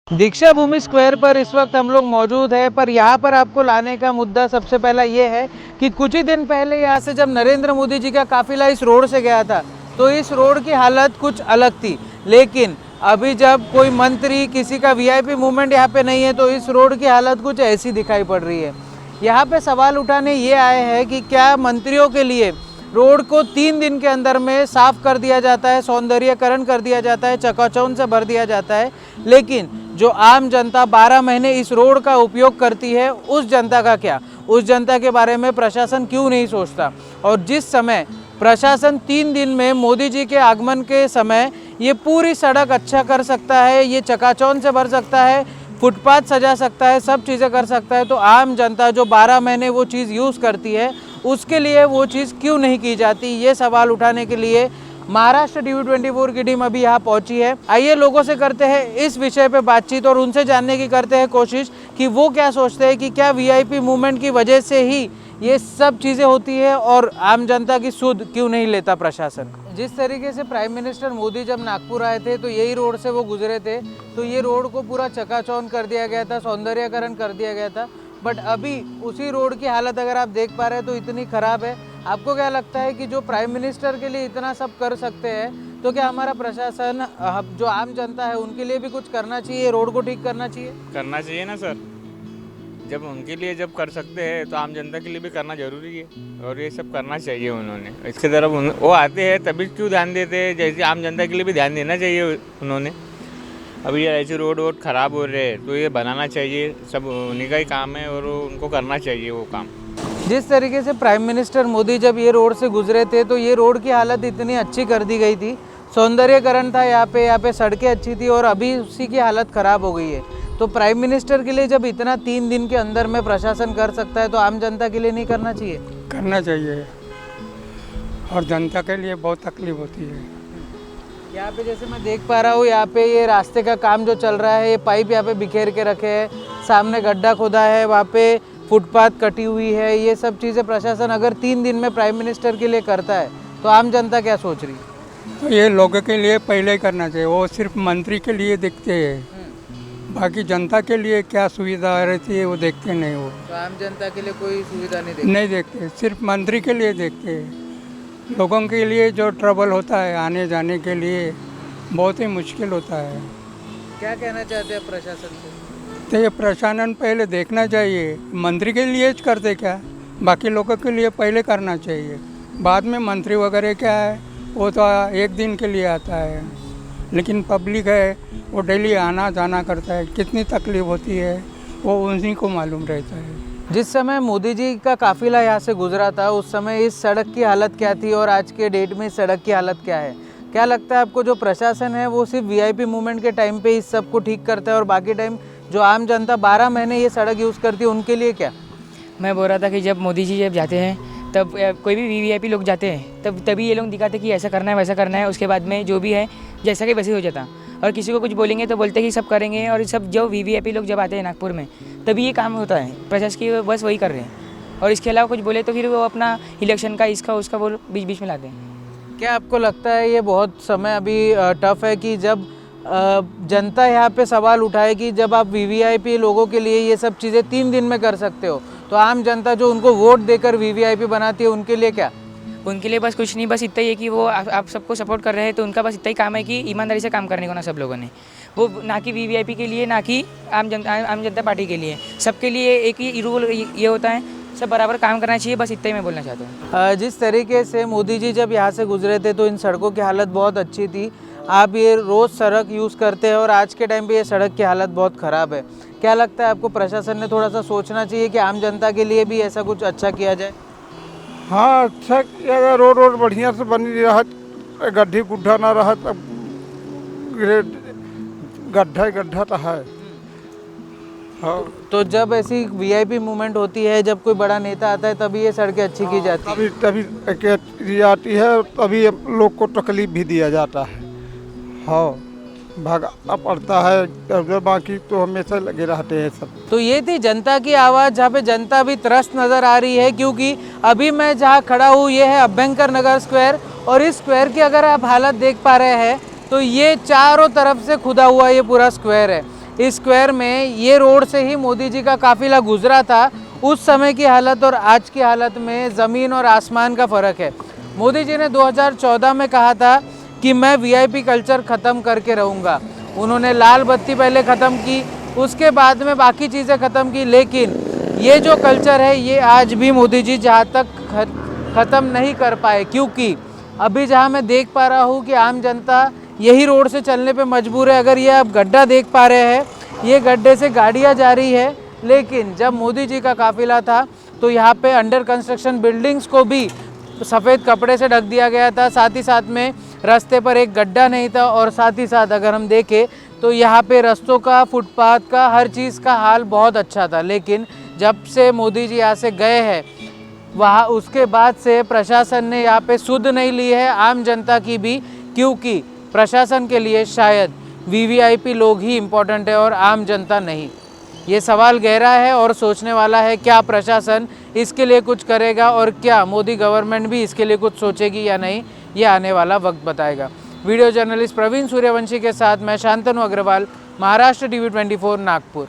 दीक्षा भूमि square पर इस वक्त हम लोग मौजूद है, पर यहाँ पर आपको लाने का मुद्दा सबसे पहला ये है कि कुछ ही दिन पहले यहाँ से जब नरेंद्र मोदी जी का काफिला इस रोड से गया था तो इस रोड की हालत कुछ अलग थी। लेकिन अभी जब कोई मंत्री, किसी का वीआईपी मूवमेंट यहाँ पे नहीं है तो इस रोड की हालत कुछ ऐसी दिखाई पड़ रही है। यहाँ पे सवाल उठाने ये आए हैं कि क्या मंत्रियों के लिए रोड को 3 दिन के अंदर में साफ कर दिया जाता है, सौंदर्यकरण कर दिया जाता है, चकाचौंध से भर दिया जाता है, लेकिन जो आम जनता 12 महीने इस रोड का उपयोग करती है उस जनता का क्या? उस जनता के बारे में प्रशासन क्यों नहीं सोचता? और जिस समय प्रशासन 3 दिन में मोदी जी के आगमन के समय ये पूरी सड़क अच्छा कर सकता है, ये चकाचौंध से भर सकता है, फुटपाथ सजा सकता है, सब चीज़ें कर सकता है, तो आम जनता जो 12 महीने वो चीज़ यूज़ करती है उसके लिए वो चीज़ क्यों नहीं की जाती? ये सवाल उठाने के लिए महाराष्ट्र टीवी24 की टीम अभी यहाँ पहुंची है। आइए लोगों से करते हैं इस विषय पे बातचीत और उनसे जानने की करते हैं कोशिश कि वो क्या सोचते हैं कि क्या वीआईपी मूवमेंट की वजह से ही ये सब चीज़ें होती है और आम जनता की सुध क्यों नहीं लेता प्रशासन। जिस तरीके से प्राइम मिनिस्टर मोदी जब नागपुर आए थे तो यही रोड से वो गुजरे थे, तो ये रोड को पूरा चकाचौंध कर दिया गया था, सौंदर्यकरण कर दिया गया था, बट अभी उसी रोड की हालत अगर आप देख पा रहे हैं तो इतनी ख़राब है। आपको क्या लगता है कि जो प्राइम मिनिस्टर के लिए इतना सब कर सकते हैं तो क्या हमारा प्रशासन, जो आम जनता है, उनके लिए भी कुछ करना चाहिए, रोड को ठीक करना चाहिए ना सर। जब उनके लिए जब कर सकते हैं तो आम जनता के लिए भी करना जरूरी है और ये सब करना चाहिए उन्होंने। इसके तरफ वो आते हैं तभी क्यों ध्यान देते हैं, जैसे आम जनता के लिए भी ध्यान देना चाहिए उन्होंने। अभी ये ऐसे रोड ख़राब हो रहे हैं तो ये बनाना चाहिए, सब उन्हीं का ही काम है और उनको करना चाहिए वो काम। जिस तरीके से प्राइम मिनिस्टर मोदी जब ये रोड से गुजरे थे तो ये रोड की हालत इतनी अच्छी कर दी गई थी, सौंदर्यकरण था यहाँ पे सड़कें अच्छी थी, और अभी उसी की हालत ख़राब हो गई है। तो प्राइम मिनिस्टर के लिए जब इतना 3 दिन के अंदर में प्रशासन कर सकता है तो आम जनता के लिए नहीं करना चाहिए? करना चाहिए, और जनता के लिए बहुत तकलीफ होती है। यहाँ पे जैसे मैं देख पा रहा हूँ, यहाँ पे ये रास्ते का काम जो चल रहा है, ये पाइप यहाँ पे बिखेर के रखे हैं, सामने गड्ढा खोदा है, वहाँ पे फुटपाथ कटी हुई है, ये सब चीज़ें प्रशासन अगर 3 दिन में प्राइम मिनिस्टर के लिए करता है तो आम जनता क्या सोच रही है? तो ये लोगों के लिए पहले ही करना चाहिए, वो सिर्फ मंत्री के लिए देखते हैं, बाकी जनता के लिए क्या सुविधा रहती है वो देखते नहीं। वो तो आम जनता के लिए कोई सुविधा नहीं देखते, सिर्फ मंत्री के लिए देखते हैं। लोगों के लिए जो ट्रबल होता है आने जाने के लिए बहुत ही मुश्किल होता है। क्या कहना चाहते हैं प्रशासन से? तो ये प्रशासन पहले देखना चाहिए, मंत्री के लिए करते क्या, बाकी लोगों के लिए पहले करना चाहिए, बाद में मंत्री वगैरह क्या है वो तो 1 दिन के लिए आता है, लेकिन पब्लिक है वो डेली आना जाना करता है, कितनी तकलीफ होती है वो उन्हीं को मालूम रहता है। जिस समय मोदी जी का काफिला यहाँ से गुजरा था उस समय इस सड़क की हालत क्या थी और आज के डेट में इस सड़क की हालत क्या है? क्या लगता है आपको जो प्रशासन है वो सिर्फ वीआईपी मूवमेंट के टाइम पे इस सब को ठीक करता है और बाकी टाइम जो आम जनता 12 महीने ये सड़क यूज़ करती है उनके लिए क्या? मैं बोल रहा था कि जब मोदी जी जब जाते हैं तब कोई भी वीवीआईपी लोग जाते हैं तभी ये लोग दिखाते कि ऐसा करना है वैसा करना है, उसके बाद में जो भी है जैसा कि वैसे हो जाता। और किसी को कुछ बोलेंगे तो बोलते कि सब करेंगे, और सब जो वीवीआईपी लोग जब आते हैं नागपुर में तभी ये काम होता है। प्रशासन की बस वही कर रहे हैं, और इसके अलावा कुछ बोले तो फिर वो अपना इलेक्शन का इसका उसका वो बीच बीच में लाते हैं। क्या आपको लगता है ये बहुत समय अभी टफ है कि जब जनता यहाँ पे सवाल उठाए कि जब आप वीवीआईपी लोगों के लिए ये सब चीज़ें 3 दिन में कर सकते हो तो आम जनता जो उनको वोट देकर वीवीआईपी बनाती है उनके लिए क्या? उनके लिए बस कुछ नहीं, बस इतना ही है कि वो आप सबको सपोर्ट कर रहे हैं तो उनका बस इतना ही काम है कि ईमानदारी से काम करने को ना सब लोगों ने, वो ना कि वीवीआईपी के लिए ना कि आम जनता पार्टी के लिए, सबके लिए एक ही रूल ये होता है, सब बराबर काम करना चाहिए, बस इतना ही मैं बोलना चाहता हूँ। जिस तरीके से मोदी जी जब यहाँ से गुजरे थे तो इन सड़कों की हालत बहुत अच्छी थी, आप ये रोज़ सड़क यूज़ करते हैं और आज के टाइम पे ये सड़क की हालत बहुत ख़राब है। क्या लगता है आपको प्रशासन ने थोड़ा सा सोचना चाहिए कि आम जनता के लिए भी ऐसा कुछ अच्छा किया जाए? हाँ, अच्छा अगर रोड बढ़िया से बनी रहत, गड्ढी गुड्ढा ना रहत, गड्ढा तो है। हाँ, तो जब ऐसी वीआईपी मूवमेंट होती है, जब कोई बड़ा नेता आता है तभी ये सड़कें अच्छी की जाती है। तभी आती है, तभी लोग को तकलीफ भी दिया जाता है। हाँ, भागना पड़ता है, बाकी तो हमेशा लगे रहते हैं सब। तो ये थी जनता की आवाज़, जहाँ पे जनता भी त्रस्त नज़र आ रही है, क्योंकि अभी मैं जहाँ खड़ा हूँ ये है अभ्यंकर नगर स्क्वायर, और इस स्क्वायर की अगर आप हालत देख पा रहे हैं तो ये चारों तरफ से खुदा हुआ ये पूरा स्क्वायर है। इस स्क्वायर में ये रोड से ही मोदी जी का काफिला गुजरा था, उस समय की हालत और आज की हालत में ज़मीन और आसमान का फ़र्क है। मोदी जी ने 2014 में कहा था कि मैं वीआईपी कल्चर ख़त्म करके रहूँगा। उन्होंने लाल बत्ती पहले ख़त्म की, उसके बाद में बाकी चीज़ें ख़त्म की, लेकिन ये जो कल्चर है ये आज भी मोदी जी जहाँ तक ख़त्म नहीं कर पाए, क्योंकि अभी जहाँ मैं देख पा रहा हूँ कि आम जनता यही रोड से चलने पे मजबूर है। अगर ये आप गड्ढा देख पा रहे हैं, ये गड्ढे से गाड़ियाँ जा रही है, लेकिन जब मोदी जी का काफिला था तो यहाँ पे अंडर कंस्ट्रक्शन बिल्डिंग्स को भी सफ़ेद कपड़े से ढक दिया गया था। साथ ही साथ में रास्ते पर एक गड्ढा नहीं था, और साथ ही साथ अगर हम देखें तो यहाँ पे रास्तों का, फुटपाथ का, हर चीज़ का हाल बहुत अच्छा था। लेकिन जब से मोदी जी यहाँ से गए हैं, वहाँ उसके बाद से प्रशासन ने यहाँ पे सुध नहीं ली है आम जनता की भी, क्योंकि प्रशासन के लिए शायद वीवीआईपी लोग ही इम्पोर्टेंट है और आम जनता नहीं। ये सवाल गहरा है और सोचने वाला है, क्या प्रशासन इसके लिए कुछ करेगा और क्या मोदी गवर्नमेंट भी इसके लिए कुछ सोचेगी या नहीं, ये आने वाला वक्त बताएगा। वीडियो जर्नलिस्ट प्रवीण सूर्यवंशी के साथ मैं शांतनु अग्रवाल, महाराष्ट्र टीवी 24 नागपुर।